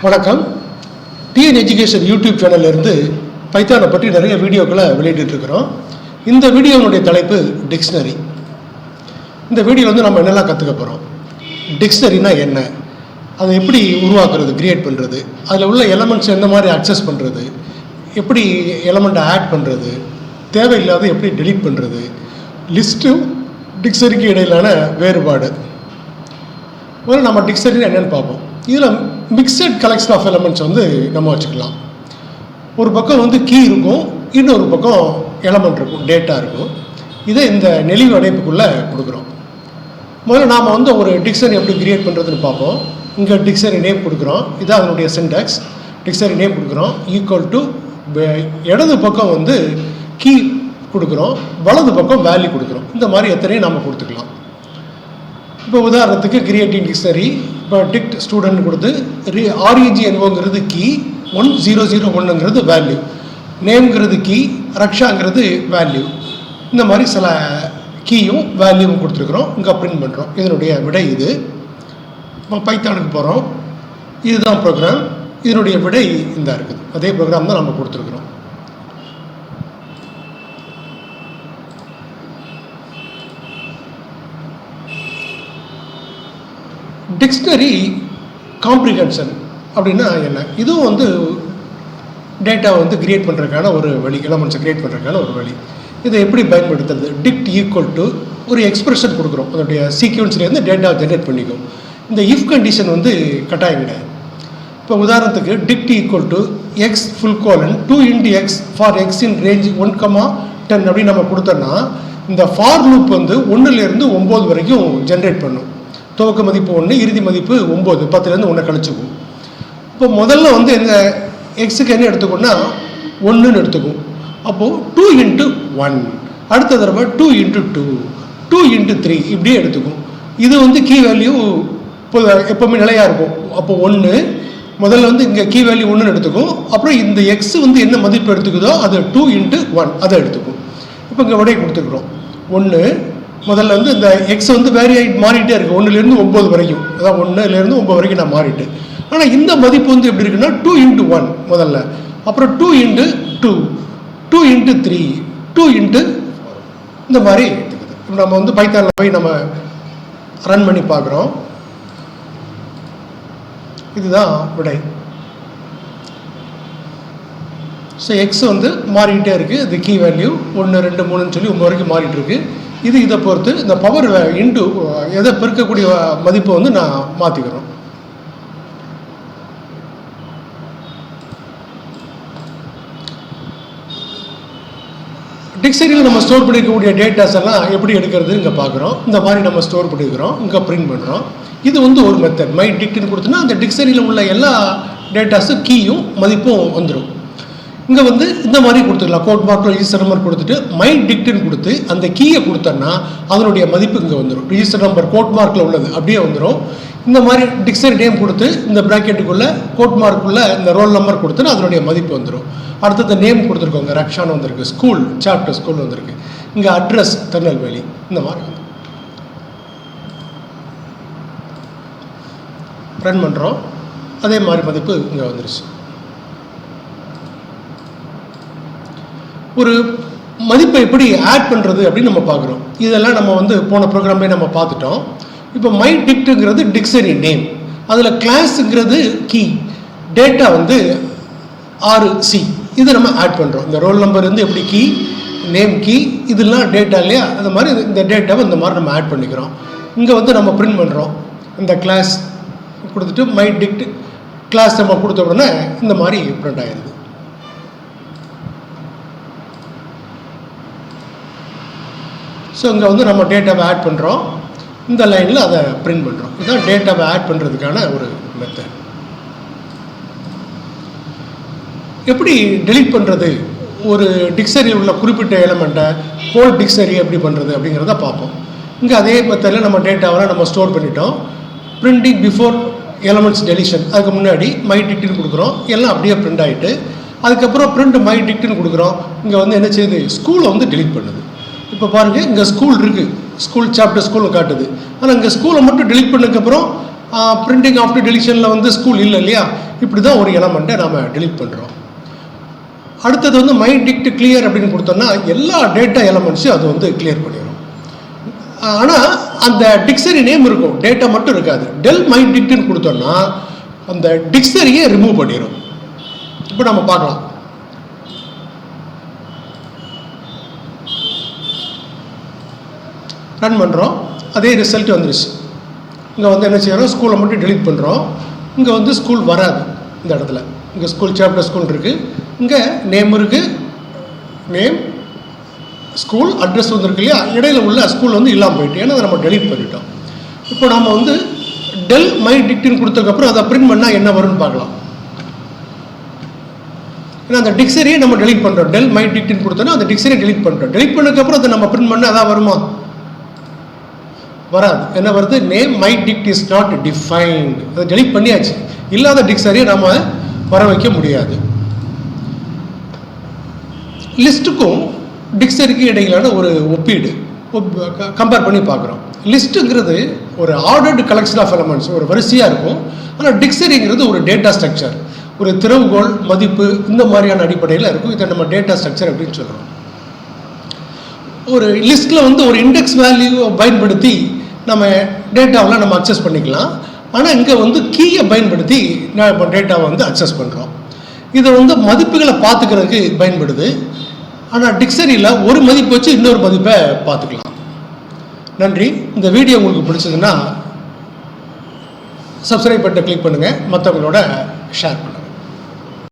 வணக்கம். TN education YouTube சேனல்லேருந்து பைத்தானை பற்றி நிறைய வீடியோக்களை வெளியிட்டுருக்கிறோம். இந்த வீடியோனுடைய தலைப்பு டிக்ஷனரி. இந்த வீடியோவில் நம்ம என்னெல்லாம் கற்றுக்க போகிறோம், டிக்ஷனரினா என்ன, அதை எப்படி உருவாக்குறது, கிரியேட் பண்ணுறது, அதில் உள்ள எலமெண்ட்ஸ் எந்த மாதிரி அக்சஸ் பண்ணுறது, எப்படி எலமெண்ட்டை ஆட் பண்ணுறது, தேவையில்லாத எப்படி டெலீட் பண்ணுறது, லிஸ்ட்டும் டிக்ஷனரிக்கு இடையிலான வேறுபாடு. முதல்ல நம்ம டிக்ஷனரி என்னென்னு பார்ப்போம். இதில் மிக்சட் கலெக்ஷன் ஆஃப் எலமெண்ட்ஸ் நம்ம வச்சுக்கலாம். ஒரு பக்கம் கீ இருக்கும், இன்னொரு பக்கம் எலமெண்ட் இருக்கும், டேட்டா இருக்கும். இதை இந்த நெளிவு அடைப்புக்குள்ளே கொடுக்குறோம். முதல்ல நாம் ஒரு டிக்ஷனரி எப்படி கிரியேட் பண்ணுறதுன்னு பார்ப்போம். இங்கே டிக்ஷனரி நேம் கொடுக்குறோம், இதான் அதனுடைய சின்டாக்ஸ். டிக்ஷனரி நேம் கொடுக்குறோம், ஈக்குவல் டு இடது பக்கம் கீ கொடுக்குறோம், வலது பக்கம் வேல்யூ கொடுக்குறோம். இந்த மாதிரி எத்தனையும் நாம் கொடுத்துக்கலாம். இப்போ உதாரணத்துக்கு கிரியேட்டிங் டிக்ஷனரி, இப்போ டிக்ட் ஸ்டூடெண்ட் கொடுத்து REGNOங்கிறது கீ, 1001ங்கிறது வேல்யூ, நேம்ங்கிறது கீ, ரக்ஷாங்கிறது வேல்யூ. இந்த மாதிரி சில கீயும் வேல்யூவும் கொடுத்துருக்குறோம். இங்கே பிரிண்ட் பண்ணுறோம். இதனுடைய விடை இது. இப்போ பைத்தானுக்கு போகிறோம். இதுதான் ப்ரோக்ராம். இதனுடைய விடை இந்த இருக்குது. அதே ப்ரோக்ராம் தான் நம்ம கொடுத்துருக்குறோம். டிக்ஷனரி காம்ப்ரிஹென்ஷன் அப்படின்னா என்ன? இதுவும் டேட்டாவை கிரியேட் பண்ணுறதுக்கான ஒரு வழி, எலமெண்ட்ஸை கிரியேட் பண்ணுறதுக்கான ஒரு வழி. இதை எப்படி பயன்படுத்துறது? டிக்ட் ஈக்குவல் டு ஒரு எக்ஸ்பிரஷன் கொடுக்குறோம், அதனுடைய சீக்வன்ஸ்லேருந்து டேட்டாவை ஜென்ரேட் பண்ணிக்கும். இந்த இஃப் கண்டிஷன் கட்டாயம் கிடையாது. இப்போ உதாரணத்துக்கு dict equal to X full colon 2 into x for X in range 1,10 அப்படின்னு நம்ம கொடுத்தோன்னா இந்த ஃபார் லூப் 1லேருந்து 9 வரைக்கும் ஜென்ரேட் பண்ணும். துவக்க மதிப்பு 1, இறுதி மதிப்பு 9, 10லேருந்து 1 கழிச்சுக்கும். இப்போ முதல்ல என்ன எக்ஸுக்கு என்ன எடுத்துக்கோன்னா 1ன்னு எடுத்துக்கும். அப்போது 2 into 1, அடுத்த தடவை 2 into 2, 2 into 3 இப்படியே எடுத்துக்கும். இது கீ வேல்யூ இப்போ எப்போவுமே நிலையாக இருக்கும். அப்போ 1 முதல்ல இங்கே கீ வேல்யூ 1ன்னு எடுத்துக்கும். அப்புறம் இந்த எக்ஸ் என்ன மதிப்பு எடுத்துக்குதோ அது 2 into 1 அதை எடுத்துக்கும். இப்போ இங்கே விடையை கொடுத்துருக்குறோம். 1 முதல்ல இந்த எக்ஸ் வேரி ஆகிட்டு மாறிட்டே இருக்குது, 1லேருந்து 9 வரைக்கும். அதான் 1லேருந்து 9 வரைக்கும் நான் மாறிட்டு. ஆனால் இந்த மதிப்பு எப்படி இருக்குன்னா 2 into 1 முதல்ல, அப்புறம் 2 into 2, 2 into 3, 2 into இந்த மாதிரி எடுத்துக்குது. இப்போ நம்ம பைத்தானில் போய் நம்ம ரன் பண்ணி பார்க்குறோம். இதுதான் விடை. ஸோ எக்ஸ் மாறிக்கிட்டே இருக்குது. இது கீ வேல்யூ 1, 2, 3ன்னு சொல்லி 9 வரைக்கும் மாறிட்டு இருக்கு. இதை பொறுத்து இந்த பவர் இன்டு எதை பெருக்கக்கூடிய மதிப்பை நான் மாற்றிக்கிறோம். டிக்ஷனரியில் நம்ம ஸ்டோர் பண்ணிக்கக்கூடிய டேட்டாஸ் எல்லாம் எப்படி எடுக்கிறது இங்கே பார்க்குறோம். இந்த மாதிரி நம்ம ஸ்டோர் பண்ணிக்கிறோம், இங்கே பிரிண்ட் பண்ணுறோம். இது ஒரு மெத்தட். மை டிக்ட்னு கொடுத்தோன்னா அந்த டிக்ஷனரியில் உள்ள எல்லா டேட்டாஸும் கீயும் மதிப்பும் வந்துடும். இங்கே இந்த மாதிரி கொடுத்துக்கலாம். கோட் மார்க்கில் ரிஜிஸ்டர் நம்பர் கொடுத்துட்டு மை டிக்ட்னு கொடுத்து அந்த கீயை கொடுத்தோன்னா அதனுடைய மதிப்பு இங்கே வந்துடும். ரிஜிஸ்டர் நம்பர் கோட் மார்க்கில் உள்ளது அப்படியே வந்துடும். இந்த மாதிரி டிக்ஷனரி நேம் கொடுத்து இந்த ப்ராக்கெட்டுக்குள்ளே கோட் மார்க்குள்ளே இந்த ரோல் நம்பர் கொடுத்துன்னா அதனுடைய மதிப்பு வந்துடும். அடுத்தது நேம் கொடுத்துருக்கோங்க, ரக்ஷான் வந்திருக்கு, ஸ்கூல் சாப்டர் ஸ்கூல் வந்திருக்கு, இங்கே அட்ரஸ் திருநெல்வேலி. இந்த மாதிரி ரன் பண்ணுறோம். அதே மாதிரி மதிப்பு இங்கே வந்துருச்சு. ஒரு மதிப்பை எப்படி ஆட் பண்ணுறது அப்படின்னு நம்ம பார்க்குறோம். இதெல்லாம் நம்ம போன ப்ரோக்ராம்லேயே நம்ம பார்த்துட்டோம். இப்போ மை டிக்ட்டுங்கிறது டிக்ஷனரி நேம், அதில் கிளாஸுங்கிறது கீ, டேட்டா RC இதை நம்ம ஆட் பண்ணுறோம். இந்த ரோல் நம்பர் எப்படி கீ, நேம் கீ, இதெல்லாம் டேட்டா இல்லையா? அந்த மாதிரி இந்த டேட்டாவை இந்த மாதிரி நம்ம ஆட் பண்ணிக்கிறோம். இங்கே நம்ம பிரிண்ட் பண்ணுறோம். இந்த கிளாஸ் கொடுத்துட்டு மை டிக்ட் கிளாஸ் நம்ம கொடுத்த உடனே இந்த மாதிரி பிரிண்ட் ஆகிடுது. ஸோ இங்கே நம்ம டேட்டாவை ஆட் பண்ணுறோம். இந்த லைனில் அதை பிரிண்ட் பண்ணுறோம். இதுதான் டேட்டாவை ஆட் பண்ணுறதுக்கான ஒரு மெத்தட். எப்படி டெலீட் பண்ணுறது, ஒரு டிக்ஷனரியில் உள்ள குறிப்பிட்ட எலமெண்ட்டை ஹோல் டிக்ஷனரி எப்படி பண்ணுறது அப்படிங்கிறத பார்ப்போம். இங்கே அதே மெத்தடில் நம்ம டேட்டாவெல்லாம் நம்ம ஸ்டோர் பண்ணிட்டோம். பிரிண்டிங் பிஃபோர் எலமெண்ட்ஸ் டெலிஷன், அதுக்கு முன்னாடி மை டிக்ட்னு கொடுக்குறோம். எல்லாம் அப்படியே பிரிண்ட் ஆகிட்டு அதுக்கப்புறம் பிரிண்ட் மை டிக்ட்னு கொடுக்குறோம். இங்கே என்ன செய்யுது, ஸ்கூலை டெலீட் பண்ணுது. இப்போ பாருங்கள், இங்கே ஸ்கூல் இருக்குது, ஸ்கூல் சாப்டர் ஸ்கூலில் காட்டுது. ஆனால் இங்கே ஸ்கூலை மட்டும் டெலீட் பண்ணதுக்கப்புறம் பிரிண்டிங் ஆஃப்டர் டெலிஷனில் வந்து ஸ்கூல் இல்லை இல்லையா, இப்படி தான் ஒரு எலமெண்ட்டை நாம் டெலிட் பண்ணுறோம். அடுத்தது வந்து மை டிக்ட் கிளியர் அப்படின்னு கொடுத்தோம்னா எல்லா டேட்டா எலமெண்ட்ஸையும் அது வந்து கிளியர் பண்ணிடும். ஆனால் அந்த டிக்ஷனரி நேம் இருக்கும், டேட்டா மட்டும் இருக்காது. டெல் மை டிக்ட்னு கொடுத்தோம்னா அந்த டிக்ஷனரியை ரிமூவ் பண்ணிடும். இப்போ நம்ம பார்க்கலாம். ரன் பண்ணுறோம், அதே ரிசல்ட் வந்துருச்சு. இங்கே வந்து என்ன செய்யறோம், ஸ்கூலை மட்டும் டெலிட் பண்ணுறோம். இங்கே வந்து ஸ்கூல் வராது. இந்த இடத்துல இங்கே ஸ்கூல் சாப்டர் ஸ்கூல் இருக்குது, இங்கே நேம் இருக்குது, நேம் ஸ்கூல் அட்ரஸ் வந்துருக்கு இல்லையா, இடையில உள்ள ஸ்கூல் வந்து இல்லாமல் போயிட்டு, ஏன்னா அதை நம்ம டெலிட் பண்ணிட்டோம். இப்போ நம்ம வந்து டெல் மை டிக்ட்னு கொடுத்ததுக்கப்புறம் அதை பிரிண்ட் பண்ணால் என்ன வரும்னு பார்க்கலாம். ஏன்னா அந்த டிக்ஷனரியை நம்ம டெலிட் பண்ணுறோம். டெல் மை டிக்ட்னு கொடுத்தோன்னா அந்த டிக்ஷனரி டெலிட் பண்ணுறோம். டெலிட் பண்ணதுக்கப்புறம் அதை நம்ம பிரிண்ட் பண்ணால் அதான் வருமா? வராது. என்ன வருது, name my dict is not defined. அதை டெலிட் பண்ணியாச்சு. இல்லாத டிக்ஷனரியை நம்ம வர வைக்க முடியாது. லிஸ்ட்டுக்கும் டிக்ஷனரிக்கு இடையிலான ஒரு ஒப்பீடு, கம்பேர் பண்ணி பார்க்குறோம். லிஸ்ட்டுங்கிறது ஒரு ஆர்டர்டு கலெக்ஷன் ஆஃப் எலமெண்ட்ஸ், ஒரு வரிசையாக இருக்கும். ஆனால் டிக்ஷனரிங்கிறது ஒரு டேட்டா ஸ்ட்ரக்சர், ஒரு திறவுகோல் மதிப்பு இந்த மாதிரியான அடிப்படையில் இருக்கும். இதை நம்ம டேட்டா ஸ்ட்ரக்சர் அப்படின்னு சொல்கிறோம். ஒரு லிஸ்ட்டில் வந்து ஒரு இண்டெக்ஸ் வேல்யூ பயன்படுத்தி நம்ம டேட்டாவில் நம்ம அக்சஸ் பண்ணிக்கலாம். ஆனால் இங்கே வந்து கீயை பயன்படுத்தி நம்ம டேட்டாவை வந்து அக்சஸ் பண்ணுறோம். இதை வந்து மதிப்புகளை பார்த்துக்கிறதுக்கு பயன்படுது. ஆனால் டிக்ஷனரியில் ஒரு மதிப்பு வச்சு இன்னொரு மதிப்பை பார்த்துக்கலாம். நன்றி. இந்த வீடியோ உங்களுக்கு பிடிச்சதுன்னா சப்ஸ்கிரைப் பட்டனை கிளிக் பண்ணுங்கள், மற்றவங்களோட ஷேர் பண்ணுங்கள்.